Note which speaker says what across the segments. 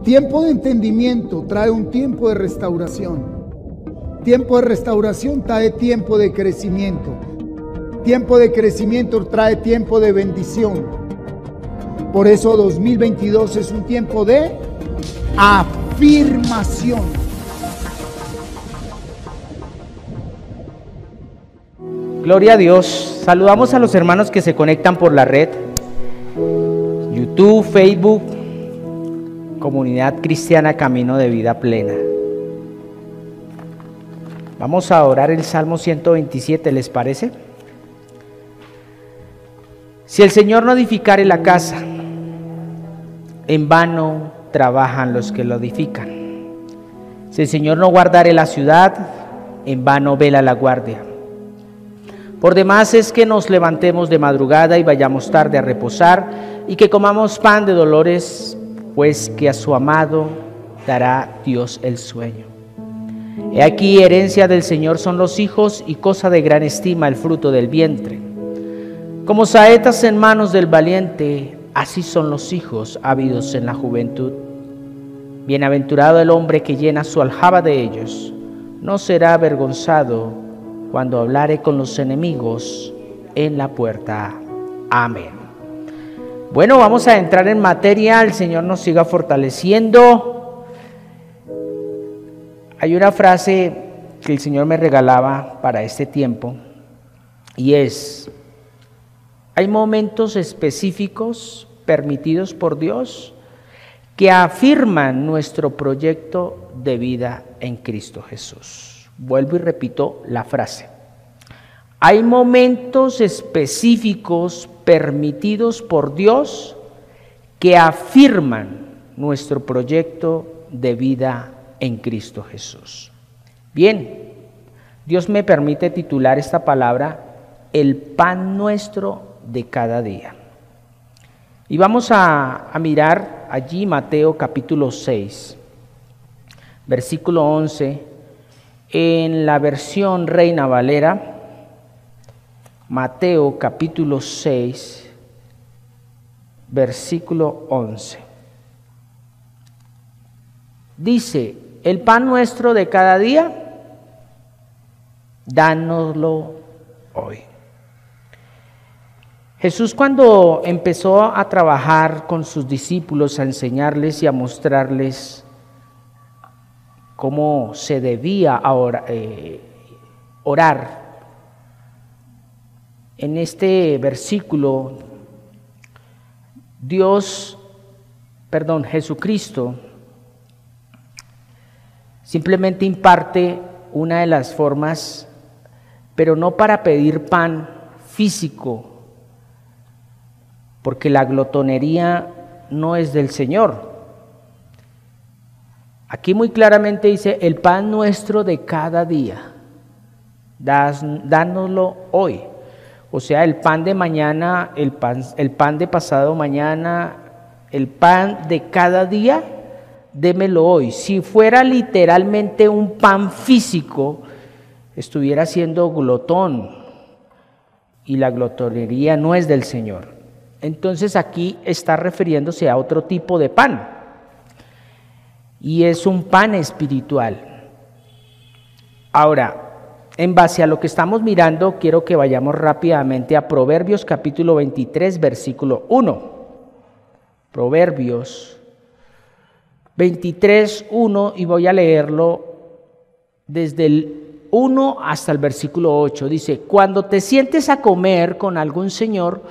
Speaker 1: Tiempo de entendimiento trae un tiempo de restauración. Tiempo de restauración trae tiempo de crecimiento. Tiempo de crecimiento trae tiempo de bendición. Por eso 2022 es un tiempo de afirmación.
Speaker 2: Gloria a Dios. Saludamos a los hermanos que se conectan por la red, YouTube, Facebook, Comunidad Cristiana Camino de Vida Plena. Vamos a orar el Salmo 127, ¿les parece? Si el Señor no edificare la casa, en vano trabajan los que lo edifican. Si el Señor no guardare la ciudad, en vano vela la guardia. Por demás es que nos levantemos de madrugada y vayamos tarde a reposar, y que comamos pan de dolores, pues que a su amado dará Dios el sueño. He aquí, herencia del Señor son los hijos, y cosa de gran estima el fruto del vientre. Como saetas en manos del valiente, así son los hijos habidos en la juventud. Bienaventurado el hombre que llena su aljaba de ellos, no será avergonzado cuando hablare con los enemigos en la puerta. Amén. Bueno, vamos a entrar en materia. El Señor nos siga fortaleciendo. Hay una frase que el Señor me regalaba para este tiempo, y es: hay momentos específicos permitidos por Dios que afirman nuestro proyecto de vida en Cristo Jesús. Vuelvo y repito la frase. Hay momentos específicos permitidos por Dios que afirman nuestro proyecto de vida en Cristo Jesús. Bien, Dios me permite titular esta palabra el pan nuestro de cada día. Y vamos a mirar allí Mateo capítulo 6, versículo 11, en la versión Reina Valera. Mateo capítulo 6, versículo 11. Dice: el pan nuestro de cada día, dánoslo hoy. Jesús, cuando empezó a trabajar con sus discípulos, a enseñarles y a mostrarles cómo se debía orar, en este versículo, Jesucristo simplemente imparte una de las formas, pero no para pedir pan físico, porque la glotonería no es del Señor. Aquí muy claramente dice: el pan nuestro de cada día, dánoslo hoy. O sea, el pan de mañana, el pan de pasado mañana, el pan de cada día, démelo hoy. Si fuera literalmente un pan físico, estuviera siendo glotón, y la glotonería no es del Señor. Entonces aquí está refiriéndose a otro tipo de pan, y es un pan espiritual. Ahora, en base a lo que estamos mirando, quiero que vayamos rápidamente a Proverbios capítulo 23, versículo 1. Proverbios 23, 1, y voy a leerlo desde el 1 hasta el versículo 8. Dice: cuando te sientes a comer con algún señor,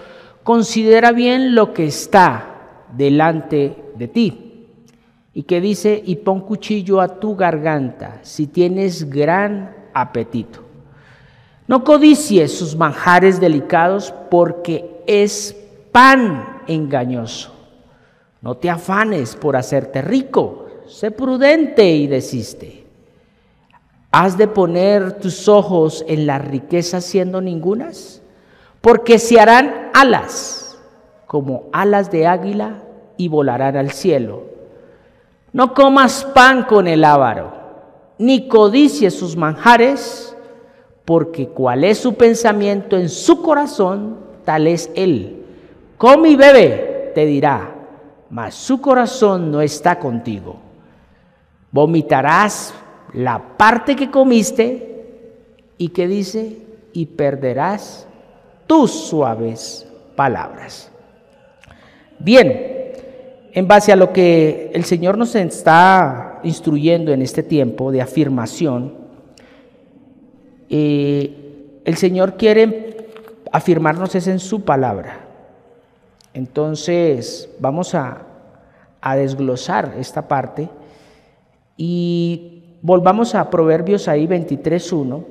Speaker 2: considera bien lo que está delante de ti. Y que dice: y pon cuchillo a tu garganta si tienes gran apetito. No codicies sus manjares delicados, porque es pan engañoso. No te afanes por hacerte rico, sé prudente y desiste. ¿Has de poner tus ojos en las riquezas siendo ningunas? Porque se harán alas, como alas de águila, y volarán al cielo. No comas pan con el avaro, ni codicies sus manjares, porque cual es su pensamiento en su corazón, tal es él. Come y bebe, te dirá, mas su corazón no está contigo. Vomitarás la parte que comiste y que dice, y perderás tus suaves palabras. Bien, en base a lo que el Señor nos está instruyendo en este tiempo de afirmación, el Señor quiere afirmarnos es en su palabra. Entonces vamos a desglosar esta parte y volvamos a Proverbios ahí 23:1,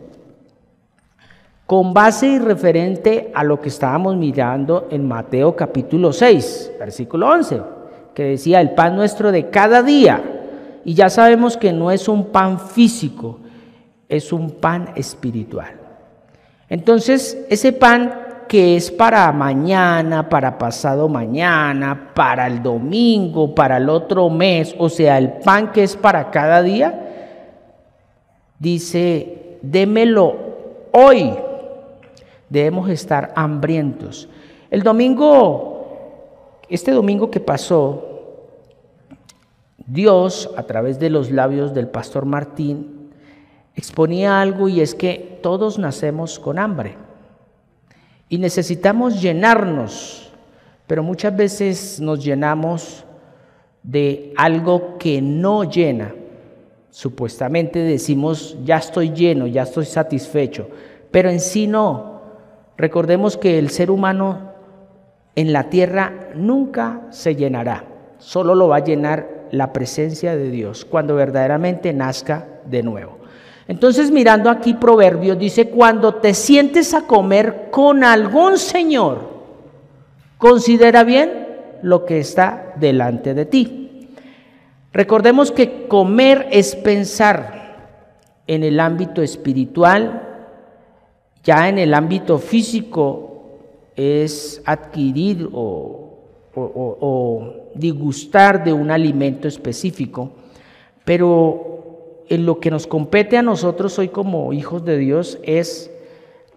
Speaker 2: con base y referente a lo que estábamos mirando en Mateo capítulo 6, versículo 11, que decía el pan nuestro de cada día. Y ya sabemos que no es un pan físico, es un pan espiritual. Entonces, ese pan que es para mañana, para pasado mañana, para el domingo, para el otro mes, o sea, el pan que es para cada día, dice, démelo hoy. Debemos estar hambrientos. Este domingo que pasó, Dios, a través de los labios del pastor Martín, exponía algo, y es que todos nacemos con hambre y necesitamos llenarnos, pero muchas veces nos llenamos de algo que no llena. Supuestamente decimos, ya estoy lleno, ya estoy satisfecho, pero en sí no. Recordemos que el ser humano en la tierra nunca se llenará, solo lo va a llenar la presencia de Dios cuando verdaderamente nazca de nuevo. Entonces, mirando aquí Proverbios, dice, cuando te sientes a comer con algún señor, considera bien lo que está delante de ti. Recordemos que comer es pensar en el ámbito espiritual. Ya en el ámbito físico es adquirir o disgustar de un alimento específico, pero en lo que nos compete a nosotros hoy como hijos de Dios es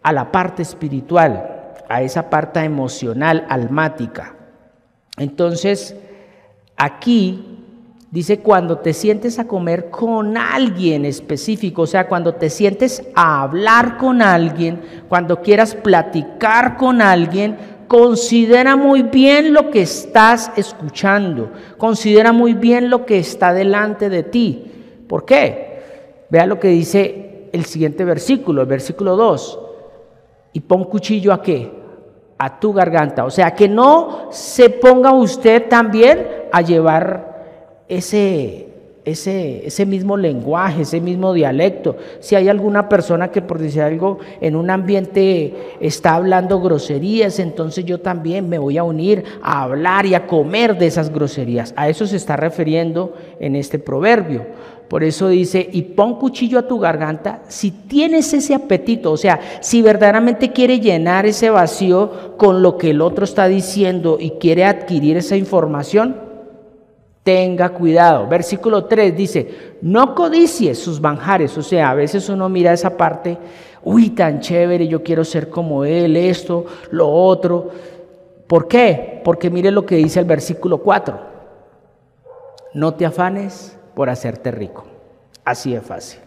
Speaker 2: a la parte espiritual, a esa parte emocional, almática. Entonces, aquí dice, cuando te sientes a comer con alguien específico, o sea, cuando te sientes a hablar con alguien, cuando quieras platicar con alguien, considera muy bien lo que estás escuchando, considera muy bien lo que está delante de ti. ¿Por qué? Vea lo que dice el siguiente versículo, el versículo 2. Y pon cuchillo ¿a qué? A tu garganta. O sea, que no se ponga usted también a llevar ese mismo lenguaje, ese mismo dialecto. Si hay alguna persona que, por decir algo, en un ambiente está hablando groserías, entonces yo también me voy a unir a hablar y a comer de esas groserías. A eso se está refiriendo en este proverbio. Por eso dice, y pon cuchillo a tu garganta si tienes ese apetito, o sea, si verdaderamente quiere llenar ese vacío con lo que el otro está diciendo y quiere adquirir esa información, tenga cuidado. Versículo 3 dice, no codicies sus manjares. O sea, a veces uno mira esa parte, uy, tan chévere, yo quiero ser como él, esto, lo otro. ¿Por qué? Porque mire lo que dice el versículo 4. No te afanes por hacerte rico. Así es fácil.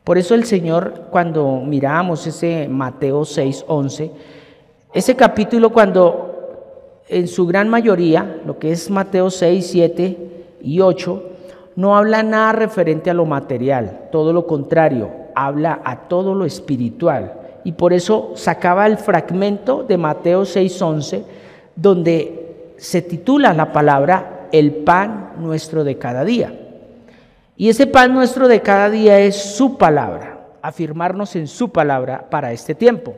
Speaker 2: Por eso el Señor, cuando miramos ese Mateo 6:11, ese capítulo, cuando en su gran mayoría, lo que es Mateo 6, 7 y 8, no habla nada referente a lo material, todo lo contrario, habla a todo lo espiritual. Y por eso sacaba el fragmento de Mateo 6:11, donde se titula la palabra el pan nuestro de cada día. Y ese pan nuestro de cada día es su palabra, afirmarnos en su palabra para este tiempo.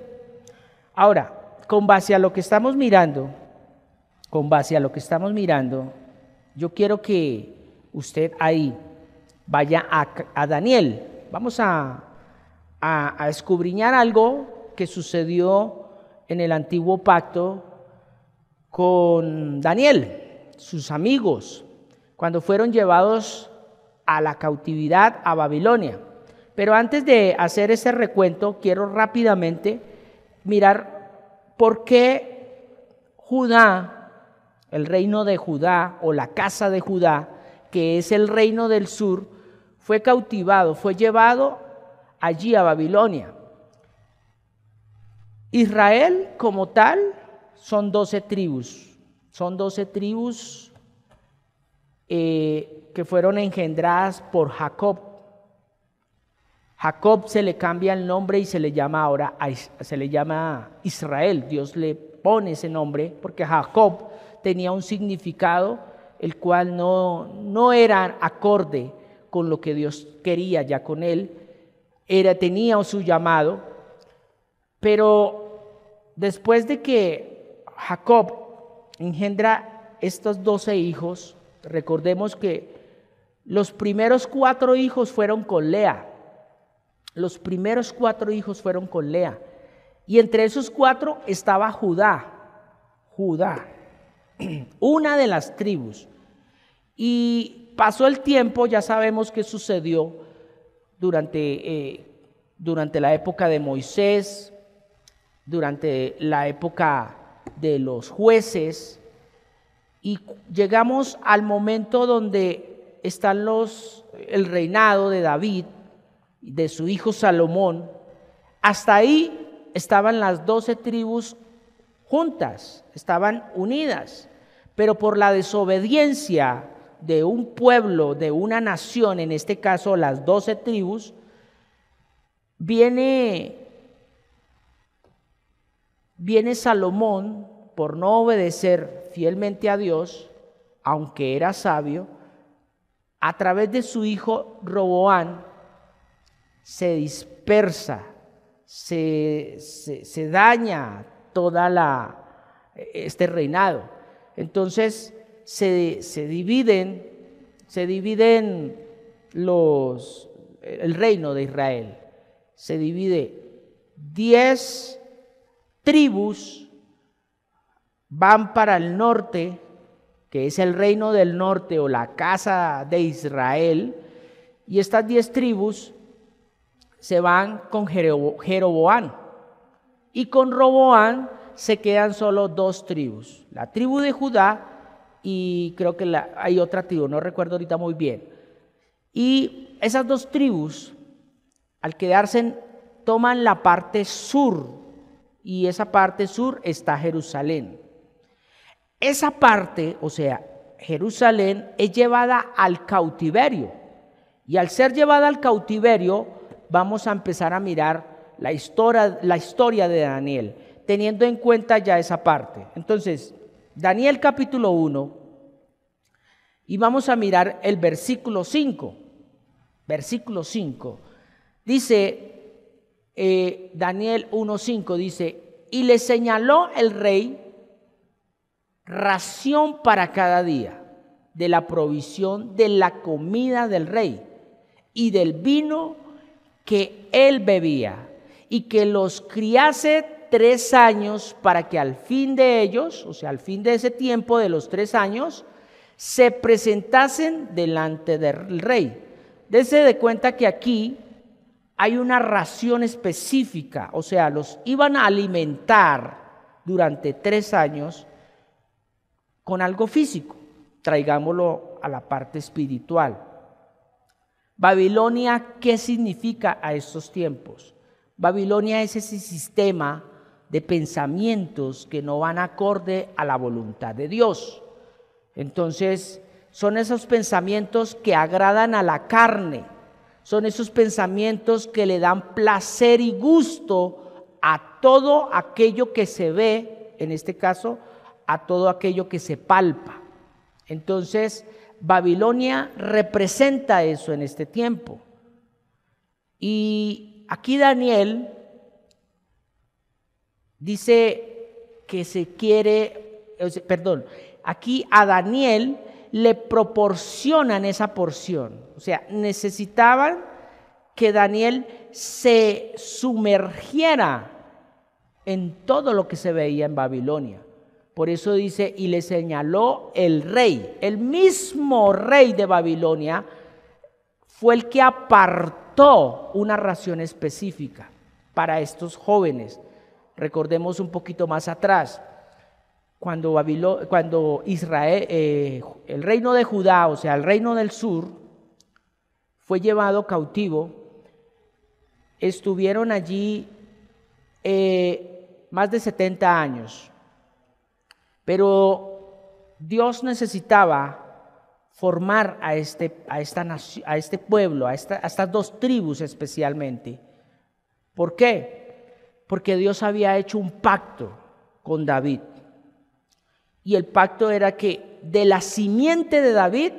Speaker 2: Ahora, con base a lo que estamos mirando, yo quiero que usted ahí vaya a Daniel. Vamos a escudriñar algo que sucedió en el antiguo pacto con Daniel, sus amigos, cuando fueron llevados a la cautividad a Babilonia. Pero antes de hacer ese recuento, quiero rápidamente mirar por qué Judá, el reino de Judá o la casa de Judá, que es el reino del sur, fue cautivado, fue llevado allí a Babilonia. Israel como tal son 12 tribus, que fueron engendradas por Jacob. Jacob se le cambia el nombre y se le llama Israel. Dios le pone ese nombre porque Jacob tenía un significado el cual no era acorde con lo que Dios quería ya con él. Tenía su llamado, pero después de que Jacob engendra estos 12 hijos, recordemos que los primeros 4 hijos fueron con Lea. Y entre esos 4 estaba Judá, una de las tribus. Y pasó el tiempo, ya sabemos qué sucedió durante la época de Moisés, durante la época de los jueces, y llegamos al momento donde están el reinado de David, de su hijo Salomón. Hasta ahí estaban las 12 tribus juntas, estaban unidas, pero por la desobediencia de un pueblo, de una nación, en este caso las 12 tribus, viene Salomón, por no obedecer fielmente a Dios, aunque era sabio, a través de su hijo Roboán, se dispersa, se daña toda este reinado. Entonces se dividen el reino de Israel. Se divide 10 tribus, van para el norte, que es el reino del norte o la casa de Israel, y estas 10 tribus se van con Jeroboam, y con Roboam se quedan solo 2 tribus, la tribu de Judá y creo que hay otra tribu, no recuerdo ahorita muy bien. Y esas 2 tribus, al quedarse, toman la parte sur, y esa parte sur está Jerusalén. Esa parte, o sea, Jerusalén, es llevada al cautiverio, y al ser llevada al cautiverio, vamos a empezar a mirar la historia de Daniel, teniendo en cuenta ya esa parte. Entonces, Daniel capítulo 1, y vamos a mirar el versículo 5. Versículo 5, dice, Daniel 1:5 dice, y le señaló el rey ración para cada día, de la provisión de la comida del rey y del vino que él bebía, y que los criase 3 años, para que al fin de ellos, o sea, al fin de ese tiempo de los 3 años, se presentasen delante del rey. Dese de cuenta que aquí hay una ración específica, o sea, los iban a alimentar durante 3 años con algo físico. Traigámoslo a la parte espiritual. Babilonia, ¿qué significa a estos tiempos? Babilonia es ese sistema de pensamientos que no van acorde a la voluntad de Dios. Entonces, son esos pensamientos que agradan a la carne, son esos pensamientos que le dan placer y gusto a todo aquello que se ve, en este caso, a todo aquello que se palpa. Entonces, Babilonia representa eso en este tiempo. Y aquí Daniel dice que aquí a Daniel le proporcionan esa porción. O sea, necesitaban que Daniel se sumergiera en todo lo que se veía en Babilonia. Por eso dice, y le señaló el rey, el mismo rey de Babilonia, fue el que apartó una ración específica para estos jóvenes. Recordemos un poquito más atrás. cuando Israel, el reino de Judá, o sea, el reino del sur, fue llevado cautivo, estuvieron allí más de 70 años. Pero Dios necesitaba formar a este pueblo, a estas dos tribus especialmente. ¿Por qué? Porque Dios había hecho un pacto con David. Y el pacto era que de la simiente de David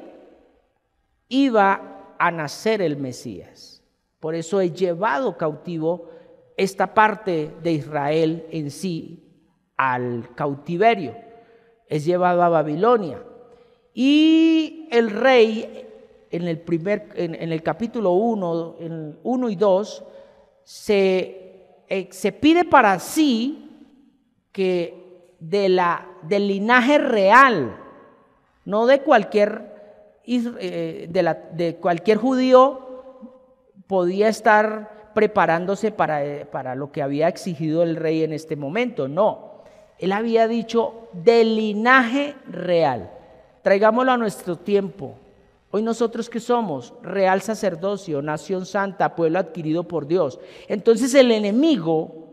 Speaker 2: iba a nacer el Mesías. Por eso he llevado cautivo esta parte de Israel en sí al cautiverio. Es llevado a Babilonia. Y el rey en el capítulo 1, en 1 y 2, se pide para sí que del linaje real, no de cualquier judío podía estar preparándose para lo que había exigido el rey en este momento. No, él había dicho del linaje real. Traigámoslo a nuestro tiempo. Hoy nosotros ¿qué somos? Real sacerdocio, nación santa, pueblo adquirido por Dios. Entonces el enemigo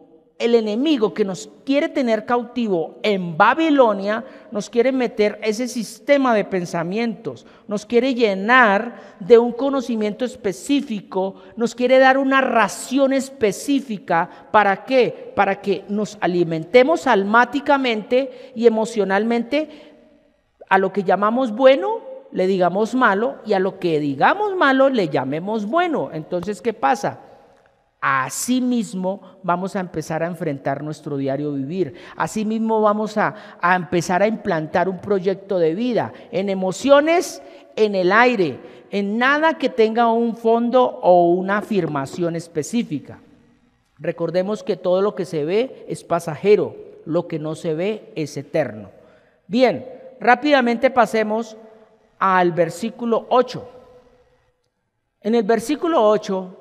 Speaker 2: que nos quiere tener cautivo en Babilonia, nos quiere meter ese sistema de pensamientos, nos quiere llenar de un conocimiento específico, nos quiere dar una ración específica. ¿Para qué? Para que nos alimentemos almáticamente y emocionalmente. A lo que llamamos bueno le digamos malo, y a lo que digamos malo le llamemos bueno. Entonces, ¿qué pasa? Así mismo vamos a empezar a enfrentar nuestro diario vivir. Así mismo vamos a empezar a implantar un proyecto de vida en emociones, en el aire, en nada que tenga un fondo o una afirmación específica. Recordemos que todo lo que se ve es pasajero, lo que no se ve es eterno. Bien, rápidamente pasemos al versículo 8. En el versículo 8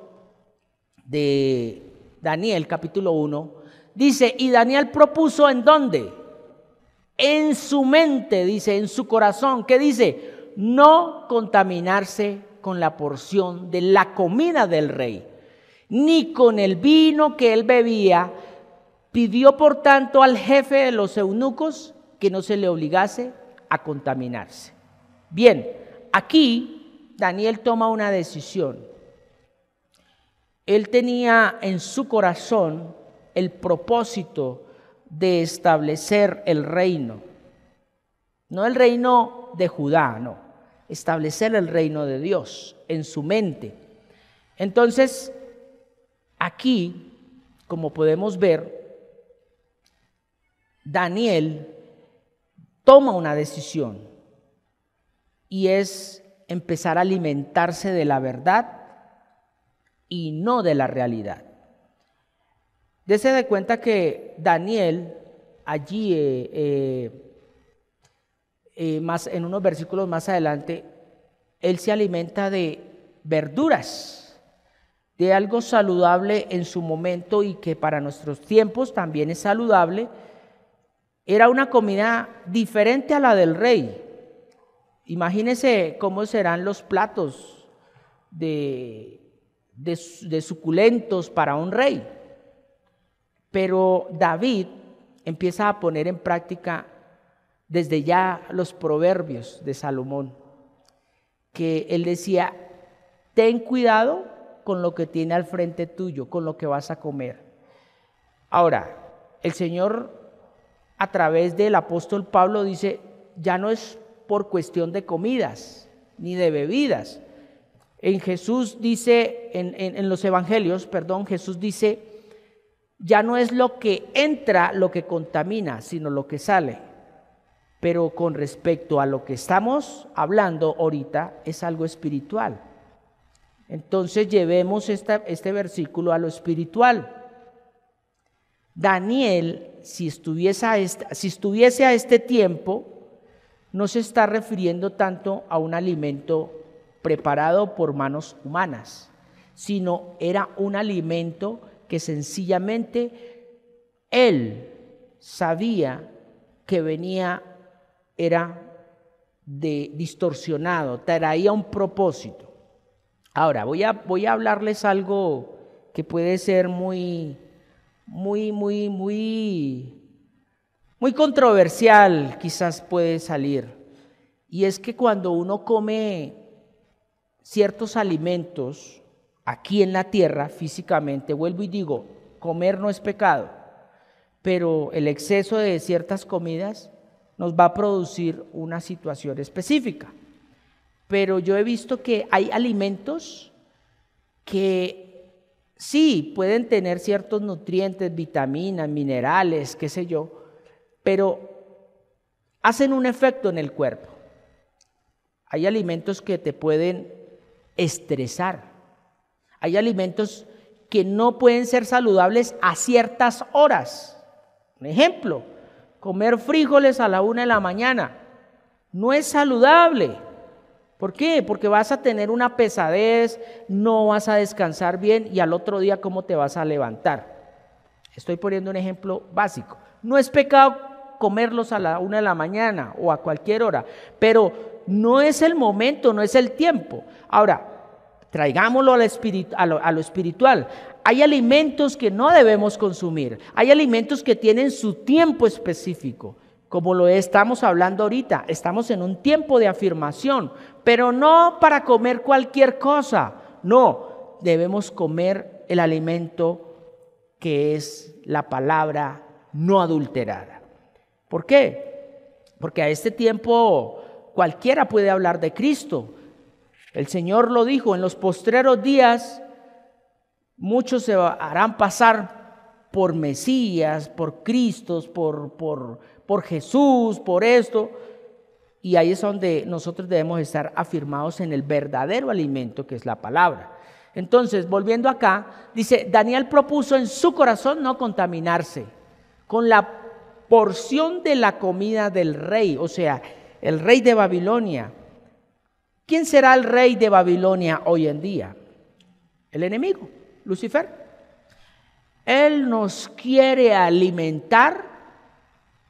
Speaker 2: de Daniel, capítulo 1, dice: y Daniel propuso ¿en dónde? En su mente, dice, en su corazón. ¿Qué dice? No contaminarse con la porción de la comida del rey, ni con el vino que él bebía. Pidió por tanto al jefe de los eunucos que no se le obligase a contaminarse. Bien, aquí Daniel toma una decisión. Él tenía en su corazón el propósito de establecer el reino. No el reino de Judá, no. Establecer el reino de Dios en su mente. Entonces, aquí, como podemos ver, Daniel toma una decisión y es empezar a alimentarse de la verdad y no de la realidad. Dese de cuenta que Daniel allí en unos versículos más adelante, él se alimenta de verduras, de algo saludable en su momento y que para nuestros tiempos también es saludable. Era una comida diferente a la del rey. Imagínense cómo serán los platos de suculentos para un rey. Pero David empieza a poner en práctica desde ya los proverbios de Salomón, que él decía: ten cuidado con lo que tiene al frente tuyo, con lo que vas a comer. Ahora, el Señor a través del apóstol Pablo dice: ya no es por cuestión de comidas ni de bebidas. En Jesús dice, en los evangelios, Jesús dice: ya no es lo que entra lo que contamina, sino lo que sale. Pero con respecto a lo que estamos hablando ahorita, es algo espiritual. Entonces llevemos este versículo a lo espiritual. Daniel, si estuviese a este tiempo, no se está refiriendo tanto a un alimento preparado por manos humanas, sino era un alimento que sencillamente él sabía que venía era distorsionado, traía un propósito. Ahora, voy a hablarles algo que puede ser muy controversial, quizás puede salir. Y es que cuando uno come ciertos alimentos aquí en la tierra, físicamente, vuelvo y digo, comer no es pecado, pero el exceso de ciertas comidas nos va a producir una situación específica. Pero yo he visto que hay alimentos que sí pueden tener ciertos nutrientes, vitaminas, minerales, qué sé yo, pero hacen un efecto en el cuerpo. Hay alimentos que te pueden estresar. Hay alimentos que no pueden ser saludables a ciertas horas. Un ejemplo, comer frijoles a la 1 de la mañana no es saludable. ¿Por qué? Porque vas a tener una pesadez, no vas a descansar bien y al otro día ¿cómo te vas a levantar? Estoy poniendo un ejemplo básico. No es pecado comerlos a la 1 de la mañana o a cualquier hora, pero no es el momento, no es el tiempo. Ahora, traigámoslo a lo espiritual. Hay alimentos que no debemos consumir. Hay alimentos que tienen su tiempo específico, como lo estamos hablando ahorita. Estamos en un tiempo de afirmación, pero no para comer cualquier cosa. No, debemos comer el alimento que es la palabra no adulterada. ¿Por qué? Porque a este tiempo cualquiera puede hablar de Cristo. El Señor lo dijo, en los postreros días muchos se harán pasar por Mesías, por Cristos, por Jesús, por esto. Y ahí es donde nosotros debemos estar afirmados en el verdadero alimento que es la palabra. Entonces, volviendo acá, dice, Daniel propuso en su corazón no contaminarse con la porción de la comida del rey, o sea, el rey de Babilonia. ¿Quién será el rey de Babilonia hoy en día? El enemigo, Lucifer. Él nos quiere alimentar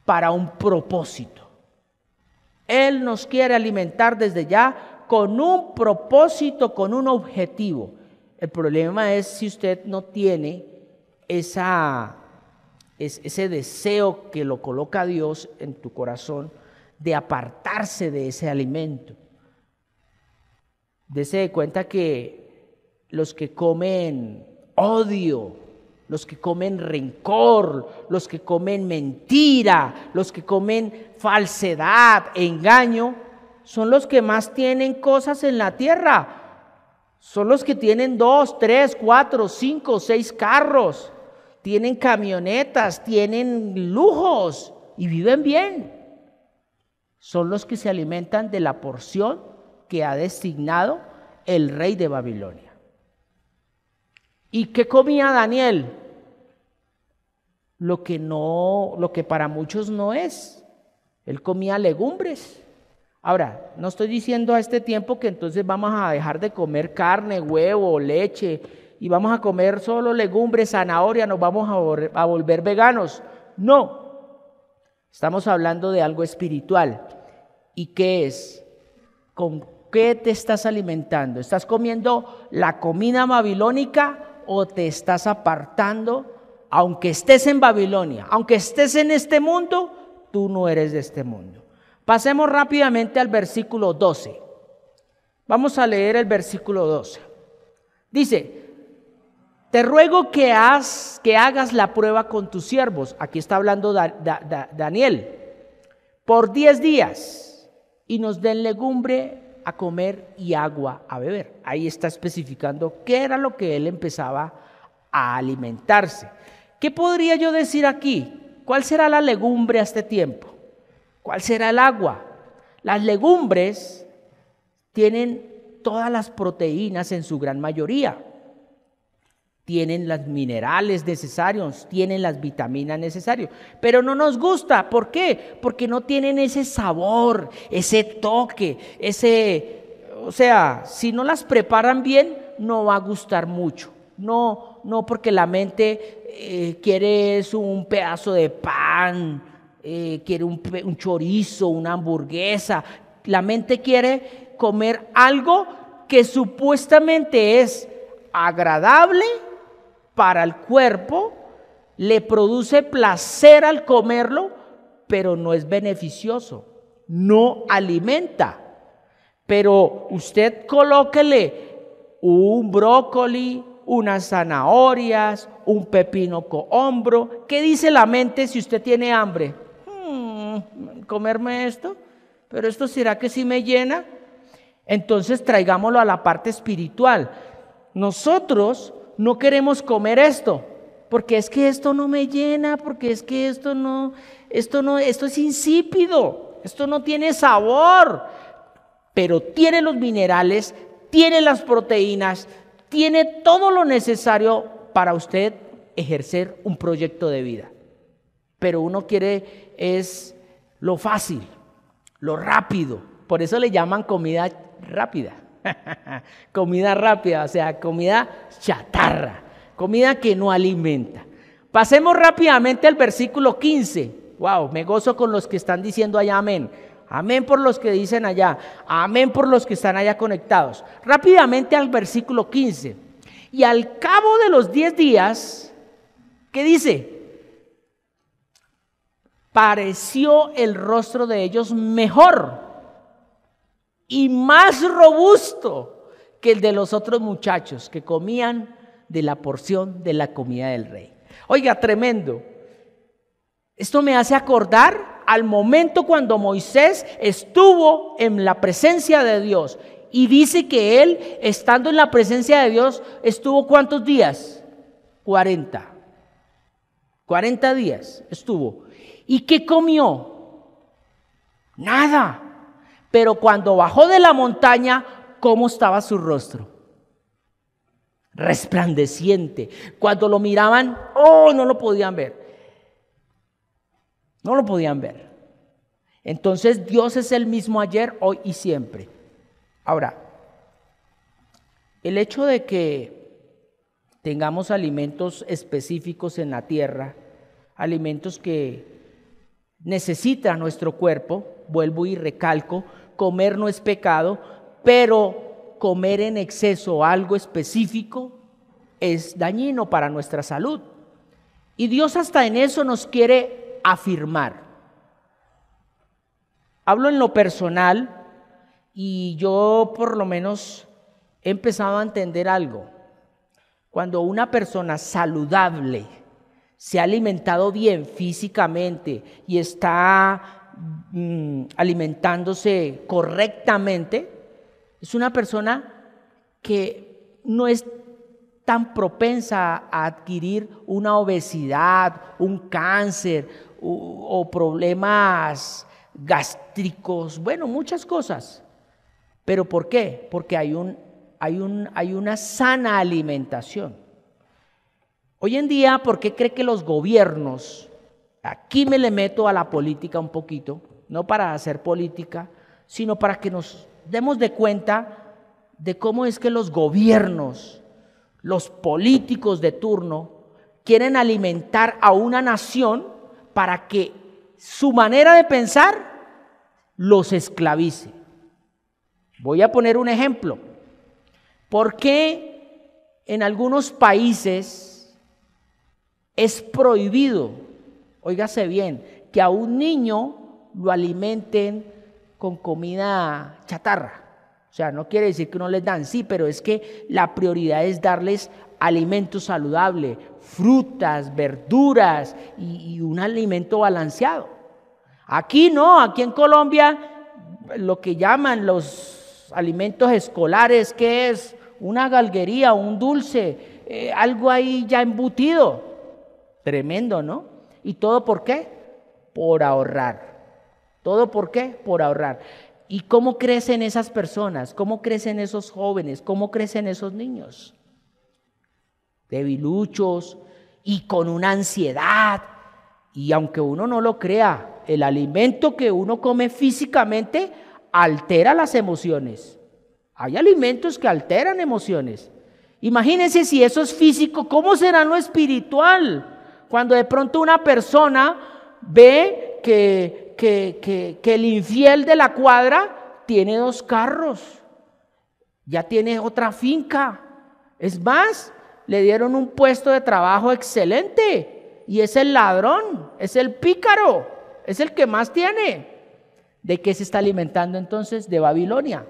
Speaker 2: para un propósito. Él nos quiere alimentar desde ya con un propósito, con un objetivo. El problema es si usted no tiene ese deseo que lo coloca Dios en tu corazón de apartarse de ese alimento. Dese cuenta que los que comen odio, los que comen rencor, los que comen mentira, los que comen falsedad, engaño, son los que más tienen cosas en la tierra. Son los que tienen 2, 3, 4, 5, 6 carros, tienen camionetas, tienen lujos y viven bien. Son los que se alimentan de la porción que ha designado el rey de Babilonia. ¿Y qué comía Daniel? Lo que para muchos no es. Él comía legumbres. Ahora, no estoy diciendo a este tiempo que entonces vamos a dejar de comer carne, huevo, leche y vamos a comer solo legumbres, zanahoria, nos vamos a volver veganos. No, estamos hablando de algo espiritual. ¿Y qué es? ¿Con qué te estás alimentando? ¿Estás comiendo la comida babilónica o te estás apartando? Aunque estés en Babilonia, aunque estés en este mundo, tú no eres de este mundo. Pasemos rápidamente al versículo 12. Vamos a leer el versículo 12. Dice, te ruego que hagas la prueba con tus siervos. Aquí está hablando Daniel. Por 10 días y nos den legumbre a comer y agua a beber. Ahí está especificando qué era lo que él empezaba a alimentarse. ¿Qué podría yo decir aquí? ¿Cuál será la legumbre a este tiempo? ¿Cuál será el agua? Las legumbres tienen todas las proteínas en su gran mayoría. Tienen los minerales necesarios, tienen las vitaminas necesarias. Pero no nos gusta. ¿Por qué? Porque no tienen ese sabor, ese toque, o sea, si no las preparan bien, no va a gustar mucho. No porque la mente quiere un pedazo de pan quiere un chorizo, una hamburguesa. La mente quiere comer algo que supuestamente es agradable para el cuerpo, le produce placer al comerlo, pero no es beneficioso, no alimenta. Pero usted colóquele un brócoli, unas zanahorias, un pepino cohombro. ¿Qué dice la mente si usted tiene hambre? ¿Comerme esto? ¿Pero esto será que sí me llena? Entonces traigámoslo a la parte espiritual. Nosotros no queremos comer esto, porque es que esto no me llena, porque es que esto es insípido, esto no tiene sabor, pero tiene los minerales, tiene las proteínas, tiene todo lo necesario para usted ejercer un proyecto de vida. Pero uno quiere es lo fácil, lo rápido, por eso le llaman comida rápida. Comida rápida, o sea, comida chatarra, comida que no alimenta. Pasemos rápidamente al versículo 15. Wow, me gozo con los que están diciendo allá amén. Amén por los que dicen allá, amén por los que están allá conectados. Rápidamente al versículo 15. Y al cabo de los 10 días, ¿qué dice? Pareció el rostro de ellos mejor y más robusto que el de los otros muchachos que comían de la porción de la comida del rey. Oiga, tremendo. Esto me hace acordar al momento cuando Moisés estuvo en la presencia de Dios y dice que él, estando en la presencia de Dios, estuvo ¿cuántos días? 40. 40 días estuvo. ¿Y qué comió? Nada. Pero cuando bajó de la montaña, ¿cómo estaba su rostro? Resplandeciente. Cuando lo miraban, no lo podían ver. No lo podían ver. Entonces Dios es el mismo ayer, hoy y siempre. Ahora, el hecho de que tengamos alimentos específicos en la tierra, alimentos que necesita nuestro cuerpo, vuelvo y recalco, comer no es pecado, pero comer en exceso algo específico es dañino para nuestra salud. Y Dios hasta en eso nos quiere afirmar. Hablo en lo personal y yo por lo menos he empezado a entender algo. Cuando una persona saludable se ha alimentado bien físicamente y está alimentándose correctamente, es una persona que no es tan propensa a adquirir una obesidad, un cáncer o problemas gástricos, bueno, muchas cosas. ¿Pero por qué? Porque hay una sana alimentación. Hoy en día, ¿por qué cree que los gobiernos, aquí me le meto a la política un poquito, no para hacer política, sino para que nos demos de cuenta de cómo es que los gobiernos, los políticos de turno, quieren alimentar a una nación para que su manera de pensar los esclavice? Voy a poner un ejemplo. ¿Por qué en algunos países es prohibido, óigase bien, que a un niño lo alimenten con comida chatarra? O sea, no quiere decir que no les dan, sí, pero es que la prioridad es darles alimento saludable, frutas, verduras y un alimento balanceado. Aquí no, aquí en Colombia lo que llaman los alimentos escolares, que es una galguería, un dulce, algo ahí ya embutido. Tremendo, ¿no? ¿Y todo por qué? Por ahorrar. ¿Todo por qué? Por ahorrar. ¿Y cómo crecen esas personas? ¿Cómo crecen esos jóvenes? ¿Cómo crecen esos niños? Debiluchos y con una ansiedad. Y aunque uno no lo crea, el alimento que uno come físicamente altera las emociones. Hay alimentos que alteran emociones. Imagínense si eso es físico, ¿cómo será lo espiritual? Cuando de pronto una persona ve que el infiel de la cuadra tiene 2 carros, ya tiene otra finca. Es más, le dieron un puesto de trabajo excelente y es el ladrón, es el pícaro, es el que más tiene. ¿De qué se está alimentando entonces? De Babilonia.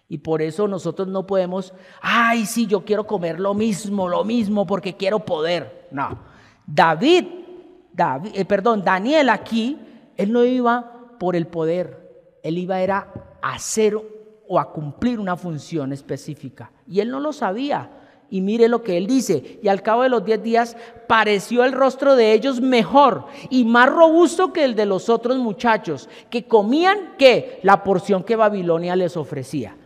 Speaker 2: Y por eso nosotros no podemos, ay, sí, yo quiero comer lo mismo porque quiero poder. No, Daniel aquí, él no iba por el poder, él iba era a hacer o a cumplir una función específica. Y él no lo sabía. Y mire lo que él dice: y al cabo de los 10 días pareció el rostro de ellos mejor y más robusto que el de los otros muchachos, que comían, ¿qué? La porción que Babilonia les ofrecía.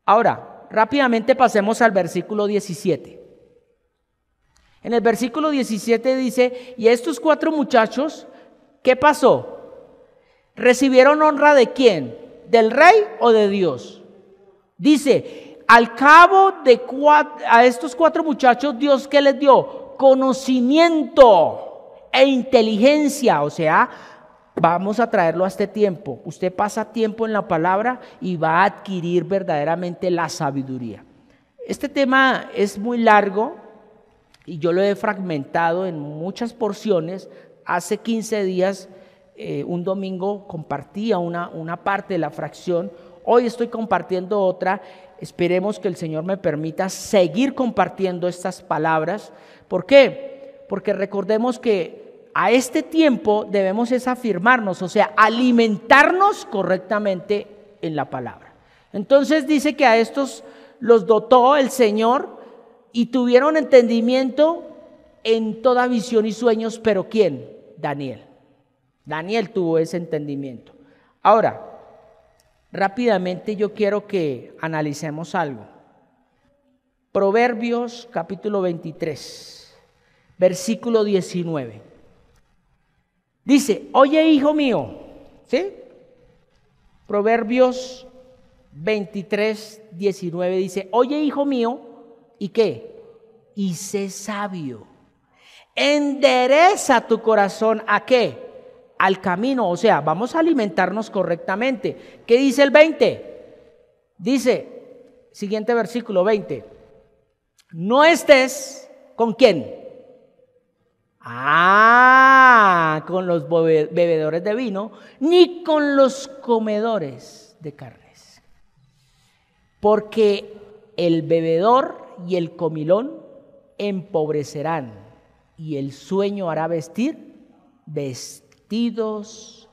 Speaker 2: Ahora, rápidamente pasemos al versículo 17. En el versículo 17 dice: y estos 4 muchachos, ¿qué pasó? ¿Recibieron honra de quién? ¿Del rey o de Dios? Dice: al cabo de a estos 4 muchachos, Dios, ¿qué les dio? Conocimiento e inteligencia. O sea, vamos a traerlo a este tiempo. Usted pasa tiempo en la palabra y va a adquirir verdaderamente la sabiduría. Este tema es muy largo y yo lo he fragmentado en muchas porciones. Hace 15 días, un domingo, compartía una parte de la fracción. Hoy estoy compartiendo otra. Esperemos que el Señor me permita seguir compartiendo estas palabras. ¿Por qué? Porque recordemos que a este tiempo debemos es afirmarnos, o sea, alimentarnos correctamente en la palabra. Entonces dice que a estos los dotó el Señor y tuvieron entendimiento en toda visión y sueños. ¿Pero quién? Daniel. Daniel tuvo ese entendimiento. Ahora, rápidamente yo quiero que analicemos algo. Proverbios capítulo 23, versículo 19. Dice: oye, hijo mío, ¿sí? Proverbios 23, 19 dice: oye, hijo mío, ¿y qué? Y sé sabio. Endereza tu corazón, ¿a qué? Al camino. O sea, vamos a alimentarnos correctamente. ¿Qué dice el 20? Dice, siguiente versículo 20: no estés ¿con quién? Con los bebedores de vino, ni con los comedores de carnes, porque el bebedor y el comilón empobrecerán, y el sueño hará vestir vestidos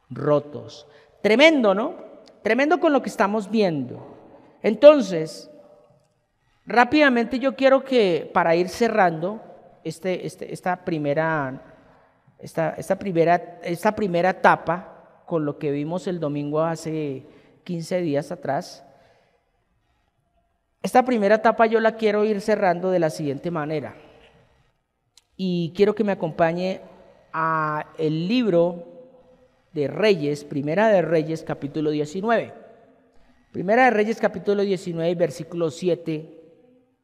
Speaker 2: rotos. Tremendo, ¿no? Tremendo con lo que estamos viendo. Entonces, rápidamente yo quiero que, para ir cerrando esta primera etapa con lo que vimos el domingo hace 15 días atrás, esta primera etapa yo la quiero ir cerrando de la siguiente manera. Y quiero que me acompañe a el libro de Reyes, Primera de Reyes, capítulo 19. Primera de Reyes, capítulo 19, versículo 7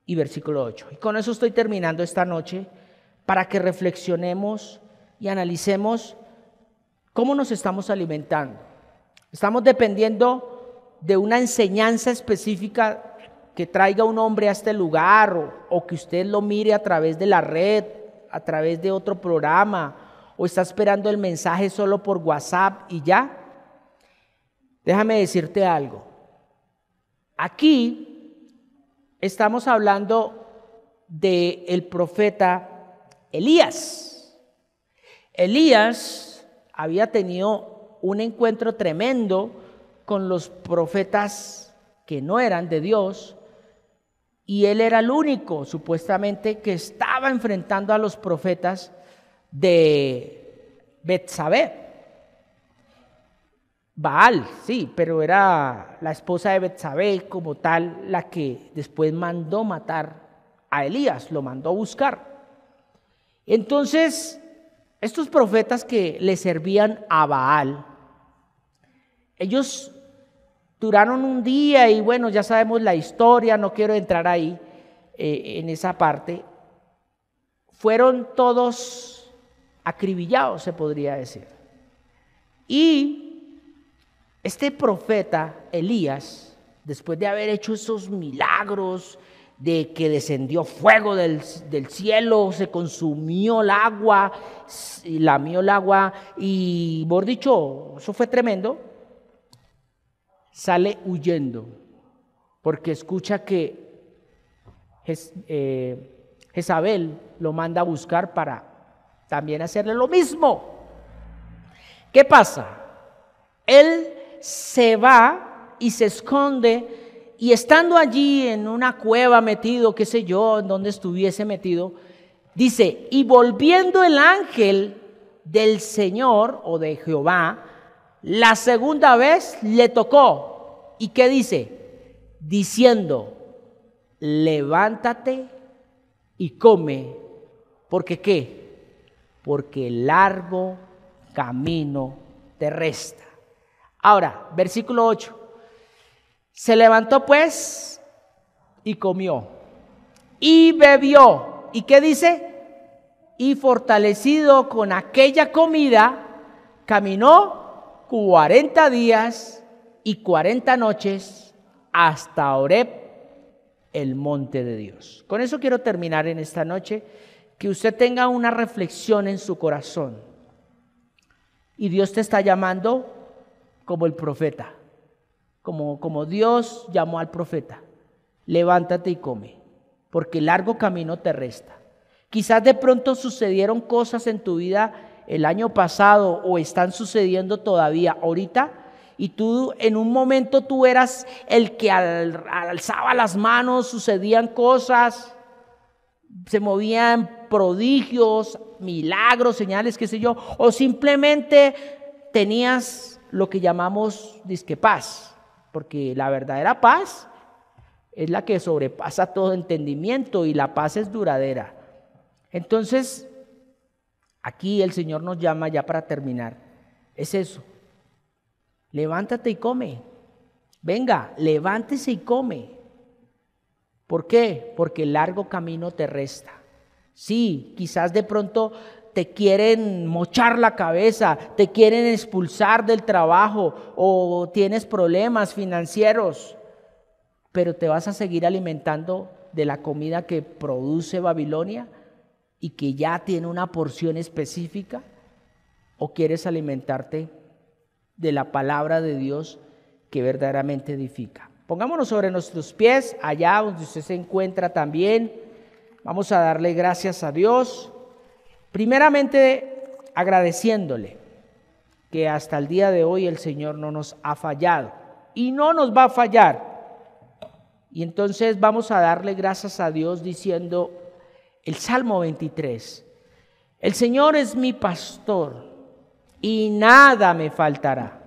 Speaker 2: y versículo 8. Y con eso estoy terminando esta noche, para que reflexionemos y analicemos cómo nos estamos alimentando. Estamos dependiendo de una enseñanza específica que traiga un hombre a este lugar, o que usted lo mire a través de la red, a través de otro programa, o está esperando el mensaje solo por WhatsApp y ya. Déjame decirte algo. Aquí estamos hablando del profeta Elías. Elías había tenido un encuentro tremendo con los profetas que no eran de Dios, y él era el único, supuestamente, que estaba enfrentando a los profetas de Betsabé. Baal, sí, pero era la esposa de Betsabé como tal la que después mandó matar a Elías, lo mandó a buscar. Entonces, estos profetas que le servían a Baal, ellos duraron un día y bueno, ya sabemos la historia, no quiero entrar ahí en esa parte. Fueron todos acribillado, se podría decir. Y este profeta Elías, después de haber hecho esos milagros, de que descendió fuego del cielo, se consumió el agua, lamió el agua y, por dicho, eso fue tremendo, sale huyendo porque escucha que Jezabel lo manda a buscar para también hacerle lo mismo. ¿Qué pasa? Él se va y se esconde. Y estando allí en una cueva metido, qué sé yo, en donde estuviese metido, dice, y volviendo el ángel del Señor o de Jehová, la segunda vez le tocó. ¿Y qué dice? Diciendo, levántate y come, porque ¿qué? Porque largo camino te resta. Ahora, versículo 8. Se levantó pues y comió y bebió. ¿Y qué dice? Y fortalecido con aquella comida, caminó 40 días y 40 noches hasta Horeb, el monte de Dios. Con eso quiero terminar en esta noche, que usted tenga una reflexión en su corazón. Y Dios te está llamando como el profeta. Como Dios llamó al profeta, levántate y come, porque largo camino te resta. Quizás de pronto sucedieron cosas en tu vida el año pasado o están sucediendo todavía ahorita, y tú en un momento tú eras el que alzaba las manos, sucedían cosas, se movían prodigios, milagros, señales, qué sé yo, o simplemente tenías lo que llamamos disque paz. Porque la verdadera paz es la que sobrepasa todo entendimiento y la paz es duradera. Entonces, aquí el Señor nos llama ya para terminar. Es eso. Levántate y come. Venga, levántese y come. ¿Por qué? Porque el largo camino te resta. Sí, quizás de pronto te quieren mochar la cabeza, te quieren expulsar del trabajo o tienes problemas financieros, pero te vas a seguir alimentando de la comida que produce Babilonia y que ya tiene una porción específica, o quieres alimentarte de la palabra de Dios que verdaderamente edifica. Pongámonos sobre nuestros pies, allá donde usted se encuentra también. Vamos a darle gracias a Dios. Primeramente, agradeciéndole que hasta el día de hoy el Señor no nos ha fallado y no nos va a fallar. Y entonces vamos a darle gracias a Dios diciendo el Salmo 23. El Señor es mi pastor y nada me faltará.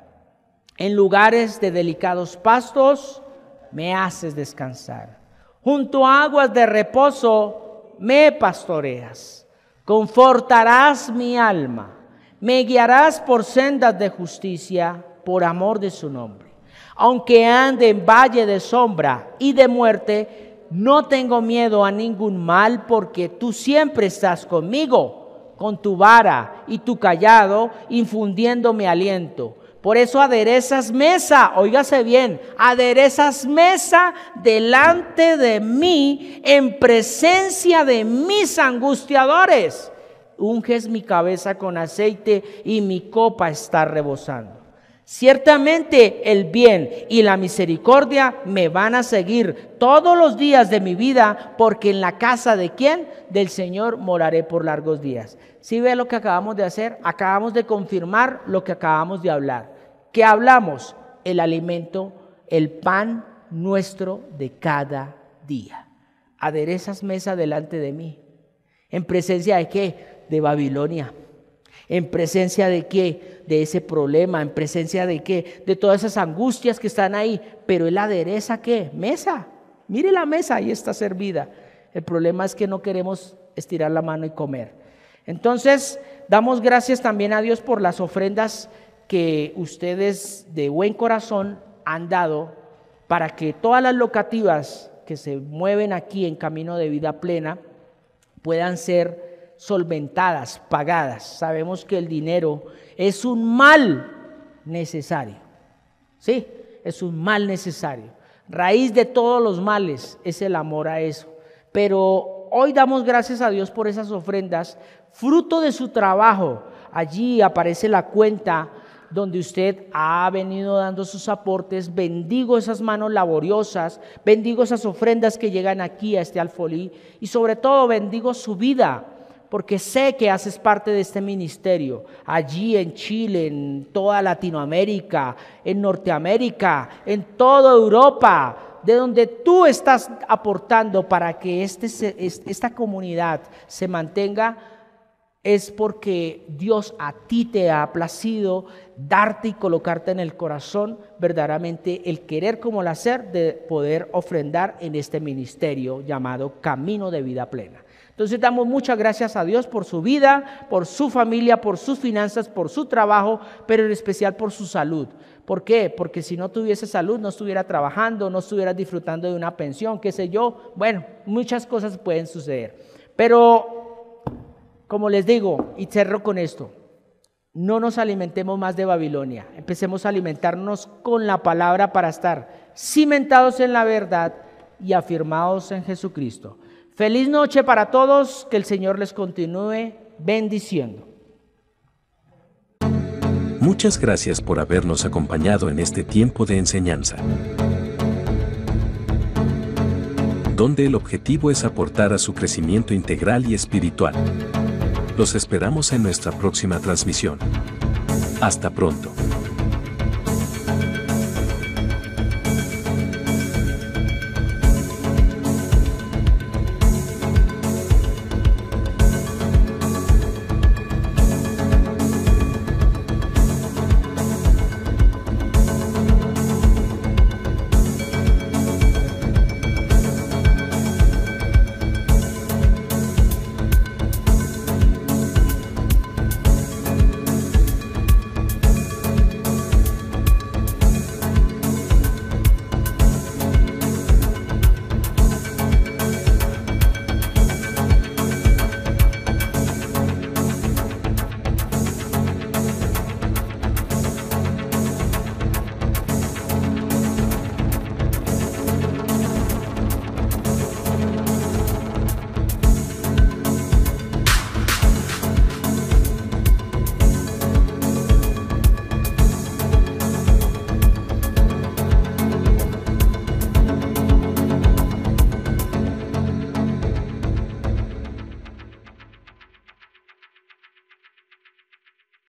Speaker 2: En lugares de delicados pastos me haces descansar. Junto a aguas de reposo me pastoreas. Confortarás mi alma, me guiarás por sendas de justicia, por amor de su nombre. Aunque ande en valle de sombra y de muerte, no tengo miedo a ningún mal, porque tú siempre estás conmigo, con tu vara y tu cayado, infundiéndome aliento. Por eso aderezas mesa, óigase bien, aderezas mesa delante de mí en presencia de mis angustiadores. Unges mi cabeza con aceite y mi copa está rebosando. Ciertamente el bien y la misericordia me van a seguir todos los días de mi vida, porque en la casa de ¿quién? Del Señor moraré por largos días. ¿Sí ve lo que acabamos de hacer? Acabamos de confirmar lo que acabamos de hablar. ¿Qué hablamos? El alimento, el pan nuestro de cada día. Aderezas mesa delante de mí. ¿En presencia de qué? De Babilonia. ¿En presencia de qué? De ese problema. ¿En presencia de qué? De todas esas angustias que están ahí. Pero Él adereza ¿qué? Mesa. Mire la mesa, ahí está servida. El problema es que no queremos estirar la mano y comer. Entonces, damos gracias también a Dios por las ofrendas que ustedes de buen corazón han dado para que todas las locativas que se mueven aquí en Camino de Vida Plena puedan ser solventadas, pagadas. Sabemos que el dinero es un mal necesario. Sí, es un mal necesario. Raíz de todos los males es el amor a eso. Pero hoy damos gracias a Dios por esas ofrendas, fruto de su trabajo. Allí aparece la cuenta donde usted ha venido dando sus aportes. Bendigo esas manos laboriosas, bendigo esas ofrendas que llegan aquí a este alfolí y sobre todo bendigo su vida, porque sé que haces parte de este ministerio, allí en Chile, en toda Latinoamérica, en Norteamérica, en toda Europa, de donde tú estás aportando para que esta comunidad se mantenga. Es porque Dios a ti te ha placido darte y colocarte en el corazón verdaderamente el querer como el hacer de poder ofrendar en este ministerio llamado Camino de Vida Plena. Entonces damos muchas gracias a Dios por su vida, por su familia, por sus finanzas, por su trabajo, pero en especial por su salud. ¿Por qué? Porque si no tuviese salud no estuviera trabajando, no estuviera disfrutando de una pensión, qué sé yo. Bueno, muchas cosas pueden suceder. Pero como les digo, y cerro con esto, no nos alimentemos más de Babilonia. Empecemos a alimentarnos con la palabra para estar cimentados en la verdad y afirmados en Jesucristo. Feliz noche para todos, que el Señor les continúe bendiciendo.
Speaker 3: Muchas gracias por habernos acompañado en este tiempo de enseñanza, donde el objetivo es aportar a su crecimiento integral y espiritual. Los esperamos en nuestra próxima transmisión. Hasta pronto.